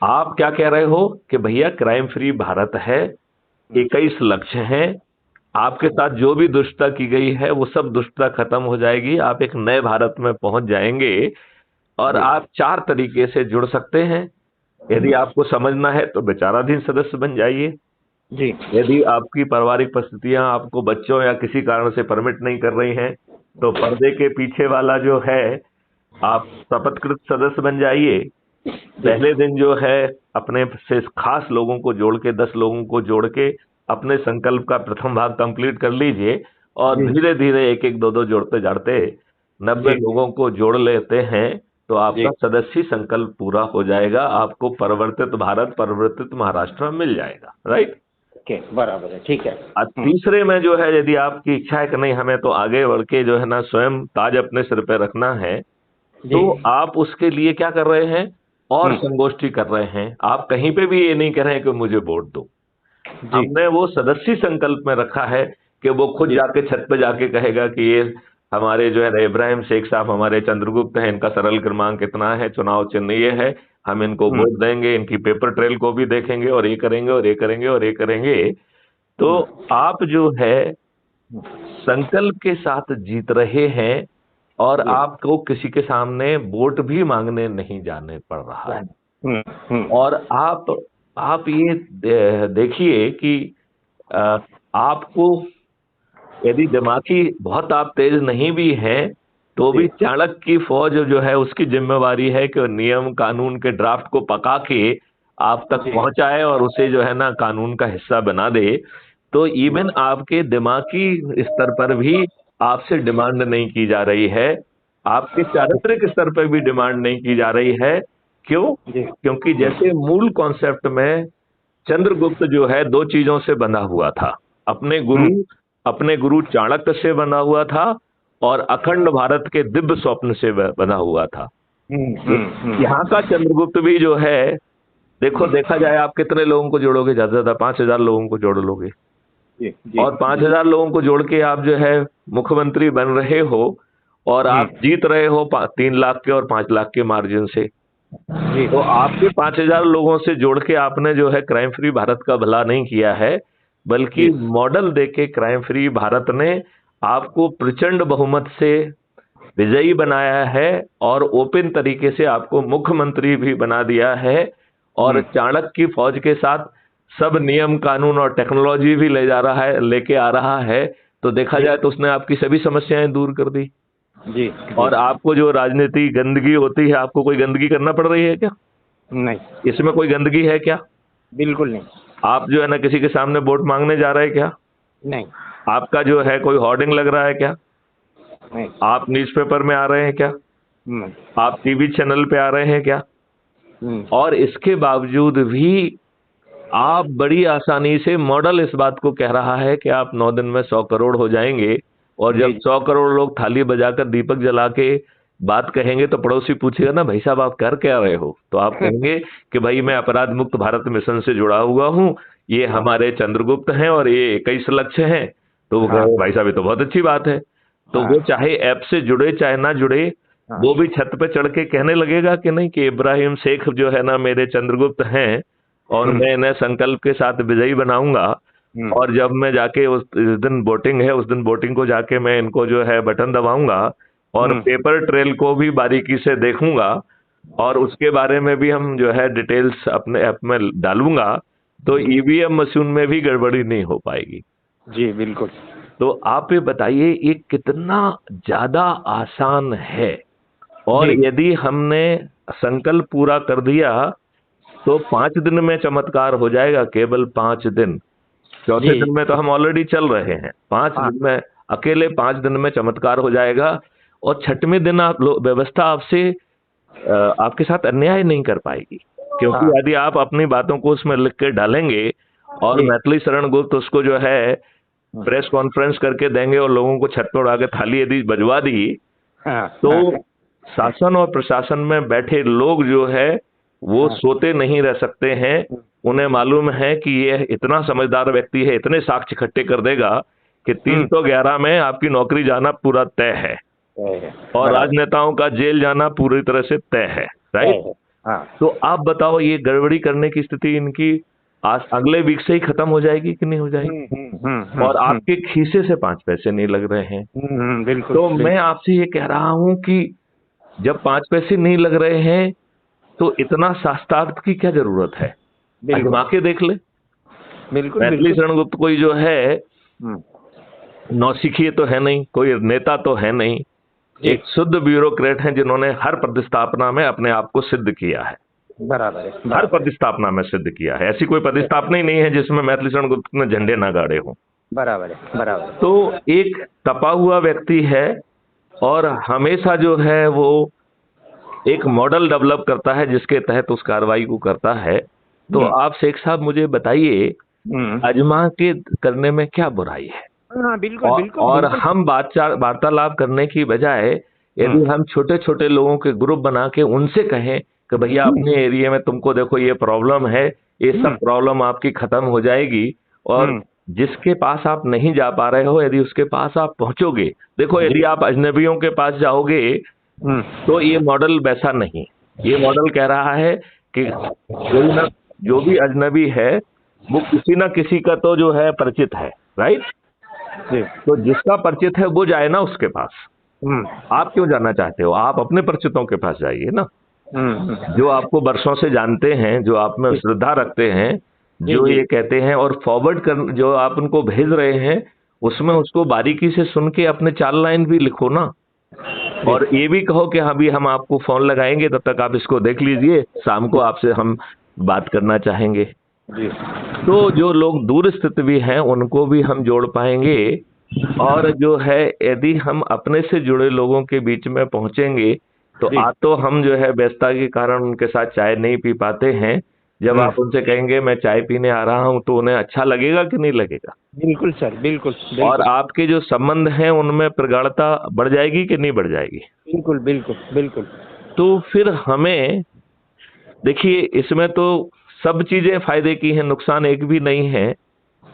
आप क्या कह रहे हो कि भैया क्राइम फ्री भारत है, 21 लक्ष्य हैं, आपके साथ जो भी दुष्टता की गई है वो सब दुष्टता खत्म हो जाएगी, आप एक नए भारत में पहुंच जाएंगे। और जी आप 4 तरीके से जुड़ सकते हैं। यदि आपको समझना है तो विचाराधीन सदस्य बन जाइए। जी यदि आपकी पारिवारिक परिस्थितियां आपको बच्चों या किसी कारण से परमिट नहीं कर रही हैं तो पर्दे के पीछे वाला जो है आप शपथकृत सदस्य बन जाइए। पहले दिन जो है अपने से खास लोगों को जोड़ के 10 लोगों को जोड़ के अपने संकल्प का प्रथम भाग कंप्लीट कर लीजिए और जी धीरे धीरे एक एक दो दो जोड़ते जाड़ते 90 जी लोगों को जोड़ लेते हैं तो आपका जी सदस्य संकल्प पूरा हो जाएगा। आपको परिवर्तित भारत, परिवर्तित महाराष्ट्र मिल जाएगा, राइट। ओके बराबर है ठीक है और तीसरे में जो है यदि आपकी इच्छा है कि नहीं हमें तो आगे बढ़ के जो है ना स्वयं ताज अपने सिर पे रखना है जी तो आप उसके लिए क्या कर रहे हैं और संगोष्ठी कर रहे हैं। आप कहीं पे भी ये नहीं कह रहे हैं कि मुझे वोट दो। जी हमने वो सदस्य संकल्प में रखा है कि वो खुद जी जाके छत पे जाके कहेगा कि ये हमारे जो है इब्राहिम शेख साहब हमारे चंद्रगुप्त हैं, इनका सरल क्रमांक कितना है, चुनाव चिन्ह ये है, हम इनको वोट देंगे, इनकी पेपर ट्रेल को भी देखेंगे और ये करेंगे और ये करेंगे और ये करेंगे। तो आप जो है संकल्प के साथ जीत रहे हैं और आपको किसी के सामने वोट भी मांगने नहीं जाने पड़ रहा है। और आप ये देखिए कि आपको यदि दिमागी बहुत आप तेज नहीं भी हैं तो भी चाणक्य की फौज जो है उसकी जिम्मेवारी है कि नियम कानून के ड्राफ्ट को पका के आप तक पहुंचाए और उसे जो है ना कानून का हिस्सा बना दे। तो इवन आपके दिमागी स्तर पर भी आपसे डिमांड नहीं की जा रही है, आपके चारित्रिक स्तर पर भी डिमांड नहीं की जा रही है। क्यों? क्योंकि जैसे मूल कॉन्सेप्ट में चंद्रगुप्त जो है दो चीजों से बंधा हुआ था, अपने गुरु चाणक्य से बंधा हुआ था और अखंड भारत के दिव्य स्वप्न से बंधा हुआ था। यहाँ का चंद्रगुप्त भी जो है, देखा जाए आप कितने लोगों को जोड़ोगे? ज्यादा से ज्यादा 5,000 लोगों को जोड़ लोगे। और 5,000 लोगों को जोड़ के आप जो है मुख्यमंत्री बन रहे हो और आप जीत रहे हो 3 लाख के और 5 लाख के मार्जिन से। तो आपके 5,000 लोगों से जोड़ के आपने जो है क्राइम फ्री भारत का भला नहीं किया है, बल्कि मॉडल देके क्राइम फ्री भारत ने आपको प्रचंड बहुमत से विजयी बनाया है और ओपन तरीके से आपको मुख्यमंत्री भी बना दिया है। और चाणक्य की फौज के साथ सब नियम कानून और टेक्नोलॉजी भी लेके आ रहा है। तो देखा जाए तो उसने आपकी सभी समस्याएं दूर कर दी। जी। और आपको जो राजनीति गंदगी होती है, आपको कोई गंदगी करना पड़ रही है क्या? नहीं। इसमें कोई गंदगी है क्या? बिल्कुल नहीं। आप जो है ना किसी के सामने वोट मांगने जा रहे हैं क्या? नहीं। आपका जो है कोई होर्डिंग लग रहा है क्या? नहीं। आप न्यूज़पेपर में आ रहे हैं क्या? नहीं। आप टीवी चैनल पे आ रहे हैं क्या? और इसके बावजूद भी आप बड़ी आसानी से, मॉडल इस बात को कह रहा है कि आप 9 दिन में 100 करोड़ हो जाएंगे। और जब 100 करोड़ लोग थाली बजाकर दीपक जला के बात कहेंगे तो पड़ोसी पूछेगा ना, भाई साहब आप कर क्या रहे हो? तो आप कहेंगे कि भाई मैं अपराध मुक्त भारत मिशन से जुड़ा हुआ हूँ, ये हमारे चंद्रगुप्त हैं और ये 21 लक्ष्य हैं। तो वो कहेंगे भाई साहब ये तो बहुत अच्छी बात है। तो वो चाहे ऐप से जुड़े चाहे ना जुड़े, वो भी छत पे चढ़ के कहने लगेगा कि नहीं कि इब्राहिम शेख जो है ना मेरे चंद्रगुप्त हैं और मैं इन्हें संकल्प के साथ विजयी बनाऊंगा। और जब मैं जाके उस दिन वोटिंग है, उस दिन वोटिंग को जाके मैं इनको जो है बटन दबाऊंगा और पेपर ट्रेल को भी बारीकी से देखूंगा और उसके बारे में भी हम जो है डिटेल्स अपने ऐप में डालूंगा। तो ईवीएम मशीन में भी गड़बड़ी नहीं हो पाएगी। जी बिल्कुल। तो आप ये बताइए ये कितना ज्यादा आसान है। और यदि हमने संकल्प पूरा कर दिया तो 5 दिन में चमत्कार हो जाएगा, केवल 5 दिन। चौथे दिन में तो हम ऑलरेडी चल रहे हैं। 5 दिन में, अकेले 5 दिन में चमत्कार हो जाएगा। और 6वें दिन आप व्यवस्था आपके साथ अन्याय नहीं कर पाएगी, क्योंकि यदि आप अपनी बातों को उसमें लिख के डालेंगे और मैथिली शरण गुप्त उसको जो है प्रेस कॉन्फ्रेंस करके देंगे और लोगों को छत पर उड़ा के थाली यदि बजवा दी, तो शासन और प्रशासन में बैठे लोग जो है वो सोते नहीं रह सकते हैं। उन्हें मालूम है कि ये इतना समझदार व्यक्ति है, इतने साक्ष्य इकट्ठे कर देगा कि 311 में आपकी नौकरी जाना पूरा तय है और राजनेताओं का जेल जाना पूरी तरह से तय है। राइट? तो आप बताओ ये गड़बड़ी करने की स्थिति इनकी आज अगले वीक से ही खत्म हो जाएगी कि नहीं हो जाएगी? और आपके खीसे से 5 पैसे नहीं लग रहे हैं। बिल्कुल। तो मैं आपसे ये कह रहा हूं कि जब 5 पैसे नहीं लग रहे हैं तो इतना शास्त्रार्थ की क्या जरूरत है? आजमा के देख ले। बिल्कुल। मैथिली शरण गुप्त कोई जो है नौसिखिए तो है नहीं, कोई नेता तो है नहीं, एक शुद्ध ब्यूरोक्रेट हैं जिन्होंने हर प्रतिस्थापना में अपने आप को सिद्ध किया है। बराबर है। हर प्रतिस्थापना में सिद्ध किया है। ऐसी कोई प्रतिस्थापना ही नहीं है जिसमें मैथिली शरण गुप्त ने झंडे ना गाड़े हों। बराबर है। बराबर। तो एक तपा हुआ व्यक्ति है और हमेशा जो है वो एक मॉडल डेवलप करता है जिसके तहत उस कार्रवाई को करता है। तो आप शेख साहब मुझे बताइए अजमा के करने में क्या बुराई है? बिल्कुल बिल्कुल। और हम वार्तालाप करने की बजाय यदि हम छोटे छोटे लोगों के ग्रुप बना के उनसे कहें कि भैया अपने एरिया में तुमको देखो ये प्रॉब्लम है, ये सब प्रॉब्लम आपकी खत्म हो जाएगी। और जिसके पास आप नहीं जा पा रहे हो यदि उसके पास आप पहुंचोगे, देखो यदि आप अजनबियों के पास जाओगे तो ये मॉडल वैसा नहीं। ये मॉडल कह रहा है कि जो भी अजनबी है वो किसी ना किसी का तो जो है परिचित है। राइट? तो जिसका परिचित है वो जाए ना उसके पास। आप क्यों जाना चाहते हो? आप अपने परिचितों के पास जाइए ना, हम्म। जो आपको वर्षों से जानते हैं, जो आप में जी श्रद्धा रखते हैं, जी जो जी। ये कहते हैं, और फॉरवर्ड कर जो आप उनको भेज रहे हैं, उसमें उसको बारीकी से सुन के अपने 4 लाइन भी लिखो ना, जी और ये भी कहो कि हाँ भी हम आपको फोन लगाएंगे, तब तक आप इसको देख लीजिए, शाम को आपसे हम बात करना चाहेंगे। जी तो जो लोग दूर स्थित भी हैं उनको भी हम जोड़ पाएंगे, और जो है यदि हम अपने से जुड़े लोगों के बीच में पहुंचेंगे, तो जी। आज तो हम जो है व्यस्तता के कारण उनके साथ चाय नहीं पी पाते हैं। जब आप उनसे कहेंगे मैं चाय पीने आ रहा हूं, तो उन्हें अच्छा लगेगा कि नहीं लगेगा? बिल्कुल सर, बिल्कुल और बिल्कुल आपके जो संबंध हैं उनमें प्रगाढ़ता बढ़ जाएगी कि नहीं बढ़ जाएगी? बिल्कुल बिल्कुल बिल्कुल। तो फिर हमें, देखिए इसमें तो सब चीजें फायदे की हैं, नुकसान एक भी नहीं है।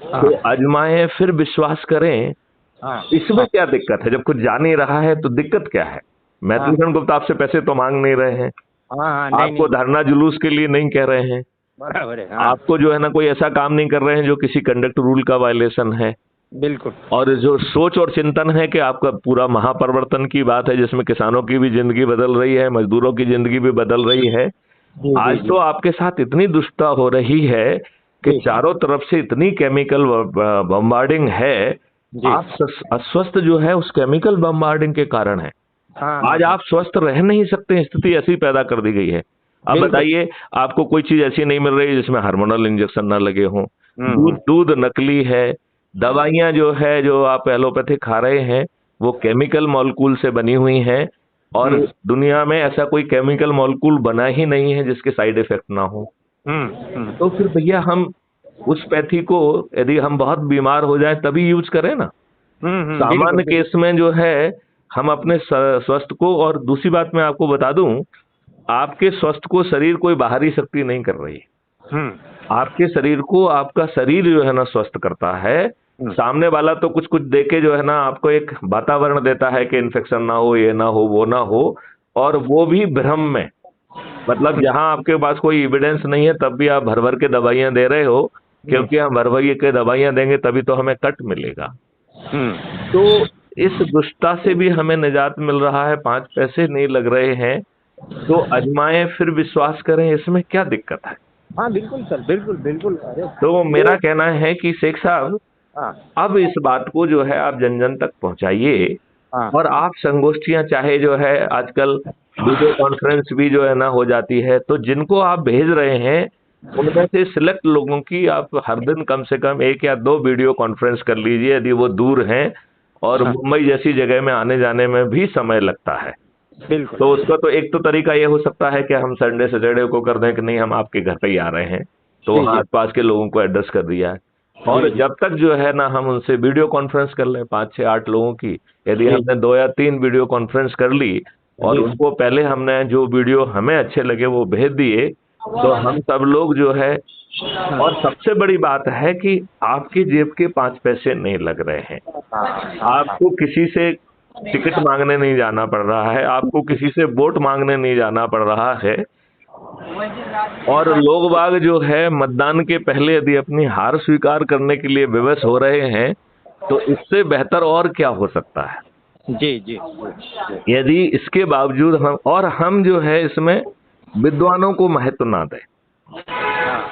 हाँ तो आजमाएं, फिर विश्वास करें। हाँ इसमें हाँ क्या दिक्कत है? जब कुछ जान ही रहा है तो दिक्कत क्या है? हाँ मैथिली गुप्ता आपसे पैसे तो मांग नहीं रहे हैं, हाँ हाँ। नहीं आपको नहीं, धरना जुलूस के लिए नहीं कह रहे हैं, बराबर है। हाँ आपको जो है ना कोई ऐसा काम नहीं कर रहे हैं जो किसी कंडक्ट रूल का वायलेशन है। बिल्कुल। और जो सोच और चिंतन है कि आपका पूरा महापरिवर्तन की बात है, जिसमें किसानों की भी जिंदगी बदल रही है, मजदूरों की जिंदगी भी बदल रही है। जी जी आज जी तो आपके साथ इतनी दुष्टता हो रही है कि जी चारों तरफ से इतनी केमिकल बम्बार्डिंग है। जी। आप अस्वस्थ जो है उस केमिकल बम्बार्डिंग के कारण है। हाँ हाँ आज हाँ। आप स्वस्थ रह नहीं सकते, स्थिति ऐसी पैदा कर दी गई है। अब बिल्कुल। बताइए, आपको कोई चीज ऐसी नहीं मिल रही जिसमें हार्मोनल इंजेक्शन ना लगे हों, दूध हम्म। दूध नकली है, दवाइयां जो है जो आप एलोपैथिक खा रहे हैं वो केमिकल मॉलिक्यूल से बनी हुई हैं, और हम्म दुनिया में ऐसा कोई केमिकल मॉलिक्यूल बना ही नहीं है जिसके साइड इफेक्ट ना हो। तो फिर भैया हम उस पैथी को, यदि हम बहुत बीमार हो जाए तभी यूज करें ना। बिल्कुल सामान्य बिल्कुल। केस में जो है हम अपने स्वास्थ्य को, और दूसरी बात मैं आपको बता दूं, आपके स्वास्थ्य को शरीर कोई बाहरी शक्ति नहीं कर रही। हम्म आपके शरीर को आपका शरीर जो है ना स्वस्थ करता है। हम्म सामने वाला तो कुछ कुछ दे के जो है ना आपको एक वातावरण देता है कि इन्फेक्शन ना हो, ये ना हो, वो ना हो, और वो भी भ्रम में। मतलब जहां आपके पास कोई एविडेंस नहीं है तब भी आप भर भर के दवाइयां दे रहे हो, हम्म क्योंकि हम भर भर के दवाइयां देंगे तभी तो हमें कट मिलेगा। हम्म। तो इस दुष्टता से भी हमें निजात मिल रहा है, 5 पैसे नहीं लग रहे हैं, तो आजमाएं, फिर विश्वास करें, इसमें क्या दिक्कत है? हाँ बिल्कुल सर, बिल्कुल बिल्कुल। अरे तो तो मेरा कहना है कि शेख साहब, हाँ अब इस बात को जो है आप जन जन तक पहुंचाइए, हाँ और आप संगोष्ठियां चाहे जो है आजकल वीडियो कॉन्फ्रेंस भी जो है ना हो जाती है, तो जिनको आप भेज रहे हैं उनमें से सिलेक्ट लोगों की आप हर दिन कम से कम 1 या 2 वीडियो कॉन्फ्रेंस कर लीजिए, यदि वो दूर हैं, और हाँ मुंबई जैसी जगह में आने जाने में भी समय लगता है। बिल्कुल। तो उसका तो एक तो तरीका ये हो सकता है कि हम संडे सैटरडे को कर दें कि नहीं, हम आपके घर पे ही आ रहे हैं, तो जी वहाँ जी आसपास के लोगों को एड्रेस कर दिया है। और जी जी जब तक जो है ना हम उनसे वीडियो कॉन्फ्रेंस कर लें 5 6 8 लोगों की, यदि जी हमने 2 या 3 वीडियो कॉन्फ्रेंस कर ली, और जी। उनको पहले हमने जो वीडियो हमें अच्छे लगे वो भेज दिए, तो हम सब लोग जो है, हाँ और सबसे बड़ी बात है कि आपकी जेब के 5 पैसे नहीं लग रहे हैं। हाँ हाँ हाँ। आपको किसी से टिकट मांगने नहीं जाना पड़ रहा है, आपको किसी से वोट मांगने नहीं जाना पड़ रहा है, और लोग बाग जो है मतदान के पहले यदि अपनी हार स्वीकार करने के लिए विवश हो रहे हैं, तो इससे बेहतर और क्या हो सकता है? जी जी जी। यदि इसके बावजूद हम जो है इसमें विद्वानों को महत्व ना दें,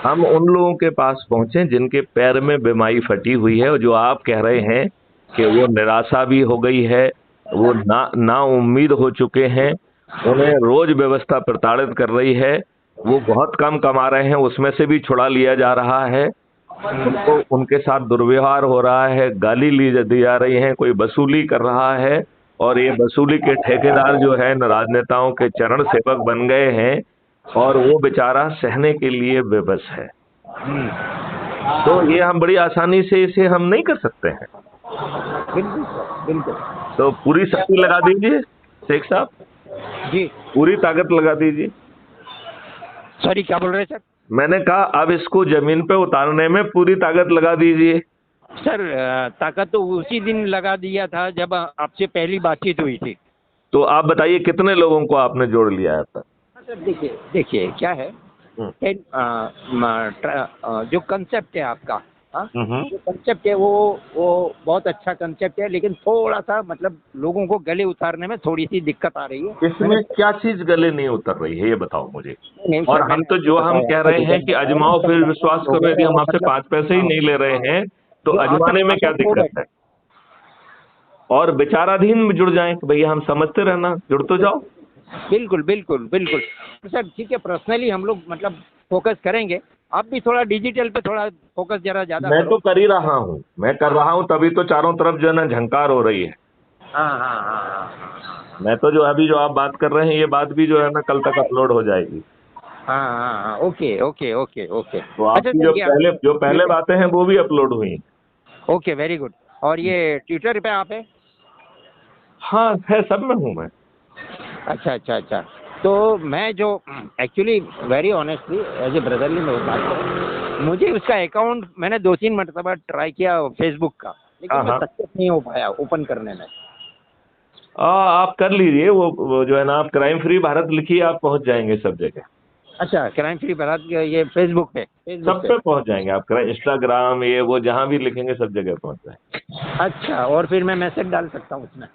हम उन लोगों के पास पहुंचे जिनके पैर में बीमारी फटी हुई है, और जो आप कह रहे हैं कि वो निराशा भी हो गई है, वो ना उम्मीद हो चुके हैं, उन्हें रोज व्यवस्था प्रताड़ित कर रही है, वो बहुत कम कमा रहे हैं, उसमें से भी छुड़ा लिया जा रहा है, उनको उनके साथ दुर्व्यवहार हो रहा है, गाली दी जा रही है, कोई वसूली कर रहा है, और ये वसूली के ठेकेदार जो है न राजनेताओं के चरण सेवक बन गए हैं, और वो बेचारा सहने के लिए बेबस है। तो ये हम बड़ी आसानी से इसे हम नहीं कर सकते हैं। बिल्कुल सर, बिल्कुल। तो पूरी शक्ति लगा दीजिए शेख साहब, जी पूरी ताकत लगा दीजिए। सॉरी, क्या बोल रहे हैं सर? मैंने कहा अब इसको जमीन पे उतारने में पूरी ताकत लगा दीजिए। सर ताकत तो उसी दिन लगा दिया था जब आपसे पहली बातचीत हुई थी। तो आप बताइए कितने लोगों को आपने जोड़ लिया है अब तक? हाँ सर, देखिए देखिए क्या है, हम्म, जो कंसेप्ट है आपका, हाँ, जो कंसेप्ट है वो बहुत अच्छा कंसेप्ट है, लेकिन थोड़ा सा मतलब लोगों को गले उतारने में थोड़ी सी दिक्कत आ रही है। इसमें क्या चीज गले नहीं उतर रही है ये बताओ मुझे। नहीं और सर, हम मैंने तो जो हम कह रहे हैं कि अजमाओ फिर विश्वास करो, यदि हम आपसे 5 पैसे ही नहीं ले रहे हैं तो जो अजमाने में क्या आदत हो दिक्कत है। और विचाराधीन में जुड़ जाएं कि भैया हम समझते रहना, जुड़ तो जाओ। बिल्कुल बिल्कुल बिल्कुल सर, ठीक है, पर्सनली हम लोग मतलब फोकस करेंगे। आप भी थोड़ा डिजिटल पे थोड़ा फोकस जरा ज्यादा मैं करो। तो कर ही रहा हूँ, मैं कर रहा हूँ, तभी तो चारों तरफ जो है ना झंकार हो रही है। हाँ हाँ हाँ हाँ मैं तो जो अभी जो आप बात कर रहे हैं ये बात भी जो है ना कल तक अपलोड हो जाएगी। हाँ हाँ हाँ, ओके ओके ओके ओके। तो अच्छा आपकी सर, जो पहले बातें हैं वो भी अपलोड हुई। Okay, very good. और ये ट्विटर पे आप है? हाँ है, सब में हूँ मैं। अच्छा अच्छा अच्छा। तो मैं जो actually very honestly as a brotherly मैं बात करूँ, मुझे उसका अकाउंट मैंने 2-3 मरतबा ट्राई किया फेसबुक का, लेकिन हाँ मैं हाँ, सक्सेस नहीं हो पाया ओपन करने में। आप कर लीजिए वो जो है ना, आप क्राइम फ्री भारत लिखिए, आप पहुंच जाएंगे सब जगह। अच्छा, क्राइम फ्री भारत ये फेसबुक पे, सब पे पहुंच जाएंगे आप, इंस्टाग्राम ये वो जहां भी लिखेंगे सब जगह पहुंच जाएंगे। अच्छा, और फिर मैं मैसेज डाल सकता हूँ उसमें?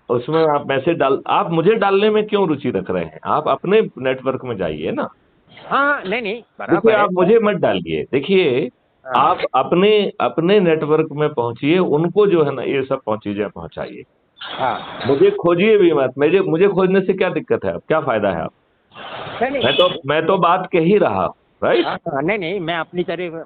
उसमें आप मैसेज आप मुझे डालने में क्यों रुचि रख रहे हैं, आप अपने नेटवर्क में जाइए ना। हाँ नहीं नहीं, देखिए बराबर है। आप मुझे मत डालिए, देखिए हाँ आप अपने अपने नेटवर्क में पहुंचिए, उनको जो है ना ये सब चीजें पहुंचाइए। हाँ मुझे खोजिए भी मत, मुझे खोजने से क्या दिक्कत है, आप क्या फायदा है आप। नहीं नहीं, मैं तो बात कह ही रहा, राइट। हाँ हाँ, नहीं नहीं, मैं अपनी तरफ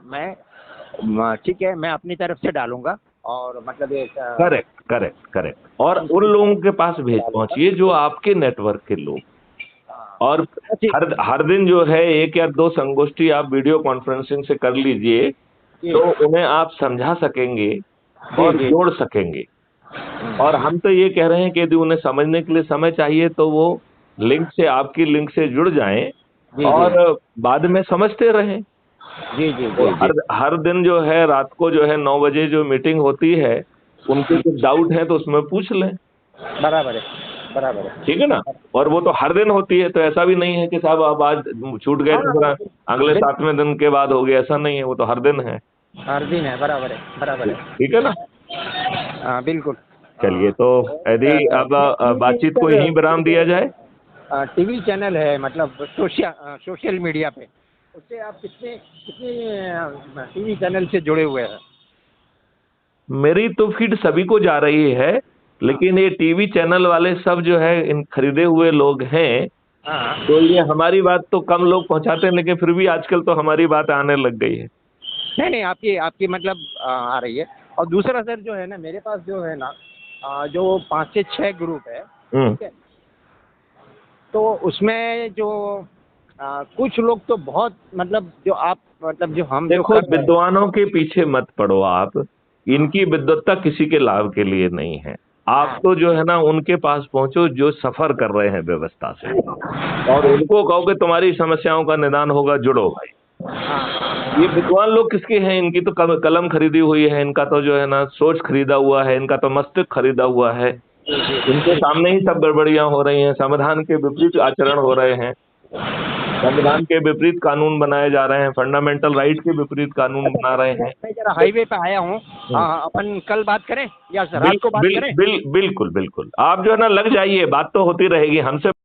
ठीक है, मैं अपनी तरफ से डालूंगा। और मतलब एक करेक्ट करेक्ट करेक्ट। और उन लोगों के पास पहुंचिए जो आपके नेटवर्क के लोग। और ठीक। हर दिन जो है 1 या 2 संगोष्ठी आप वीडियो कॉन्फ्रेंसिंग से कर लीजिए, जी तो उन्हें आप समझा सकेंगे जी और जी। जोड़ सकेंगे। और हम तो ये कह रहे हैं कि यदि उन्हें समझने के लिए समय चाहिए तो वो लिंक से, आपकी लिंक से जुड़ जाएं जी और जी बाद में समझते रहें। जी जी और जी जी। हर दिन जो है रात को जो है 9 बजे जो मीटिंग होती है, उनके कुछ डाउट है तो उसमें पूछ लें। बराबर है, बराबर है। ठीक है ना। और वो तो हर दिन होती है, तो ऐसा भी नहीं है कि साहब अब आज छूट गए तो फिर अगले 7वें दिन के बाद हो गया, ऐसा नहीं है, वो तो हर दिन है। हर दिन है, बराबर है, बराबर है। ठीक है ना। हाँ बिल्कुल। चलिए, तो यदि अब बातचीत को यहीं विराम दिया जाए। टीवी चैनल है मतलब सोशल मीडिया पे, उससे आप कितने कितने टीवी चैनल से जुड़े हुए हैं? मेरी तो फीड सभी को जा रही है, लेकिन ये टीवी चैनल वाले सब जो है इन खरीदे हुए लोग हैं, हाँ तो ये हमारी बात तो कम लोग पहुंचाते हैं, लेकिन फिर भी आजकल तो हमारी बात आने लग गई है। नहीं नहीं, आपकी आपकी मतलब आ रही है। और दूसरा सर जो है ना, मेरे पास जो है ना जो 5 से 6 ग्रुप है, हम्म। ठीक है, तो उसमें जो कुछ लोग तो बहुत मतलब जो आप मतलब जो हम जो देखो, कर रहे हैं। विद्वानों के पीछे मत पड़ो आप, इनकी विद्वत्ता किसी के लाभ के लिए नहीं है। आप तो जो है ना उनके पास पहुंचो जो सफर कर रहे हैं व्यवस्था से, और उनको कहो कि तुम्हारी समस्याओं का निदान होगा, जुड़ो भाई। ये विद्वान लोग किसके हैं, इनकी तो कलम खरीदी हुई है, इनका तो जो है ना सोच खरीदा हुआ है, इनका तो मस्तिष्क खरीदा हुआ है। इनके सामने ही सब गड़बड़ियां हो रही हैं, संविधान के विपरीत आचरण हो रहे हैं, संविधान के विपरीत कानून बनाए जा रहे हैं, फंडामेंटल राइट के विपरीत कानून बना रहे हैं। मैं जरा हाईवे पे आया हूँ, अपन कल बात करें या रात को बात करें? बिल्कुल बिल्कुल, आप जो है ना लग जाइए, बात तो होती रहेगी हमसे।